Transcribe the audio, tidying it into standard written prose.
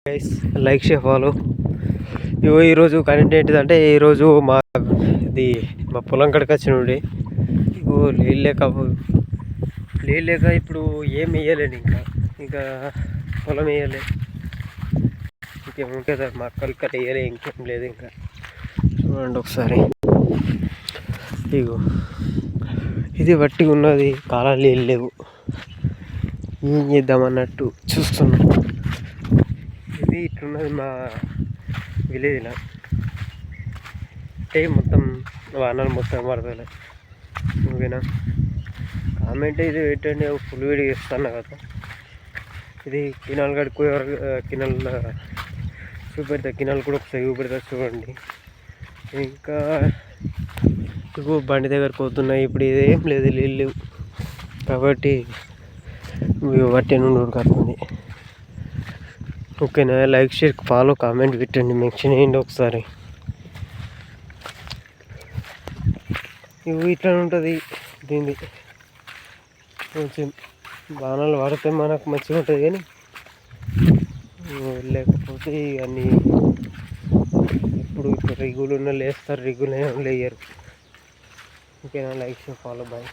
Guys, like share follow. ఈరోజు content ఏంటిదంటే, ఈరోజు మా పొలం కడకి వచ్చినండి. ఇగో నీళ్ళు లేక ఇప్పుడు ఏం వేయలేండి. ఇంకా పొలం వేయలే, ఇంకేముంటుంది మా అక్కలు ఇక్కడ వేయలే, ఇంకేం లేదు. ఇంకా చూడండి ఒకసారి, ఇగో ఇది వట్టిగా ఉన్నది, కాలాలు నీళ్ళు లేవు. ఏం చేద్దామన్నట్టు చూస్తున్నాం. ఇది ఇట్లున్నది మా విలేజ్లో. అంటే మొత్తం వానలు మొత్తం పడతాయి. ఓకేనా, కామెంట్ ఇది పెట్టండి. ఫుల్ వీడియో ఇస్తాను కదా. ఇది కినాల్ కడుక్కునే వరకు కినాల్ చూపెడతా, కినాల్ కూడా ఒకసారి చూపెడతా చూడండి. ఇంకా ఇగో బండి దగ్గరకు పోతున్నాయి. ఇప్పుడు ఇదేం లేదు, నీళ్ళు లేవు కాబట్టి వట్టి నుండి ఉడకస్తుంది. ఓకేనా, లైక్ షేర్ ఫాలో కామెంట్ పెట్టండి, మెన్షన్ చేయండి ఒకసారి. ఇవి ఇట్లా ఉంటుంది దీన్ని. కొంచెం బాణాలు వాడితే మనకు మంచిగా ఉంటుంది, కానీ లేకపోతే అన్నీ ఇప్పుడు రిగులు ఉన్న లేస్తారు, రిగులు లేయరు. ఓకేనా, లైక్ షేర్ ఫాలో, బాయ్.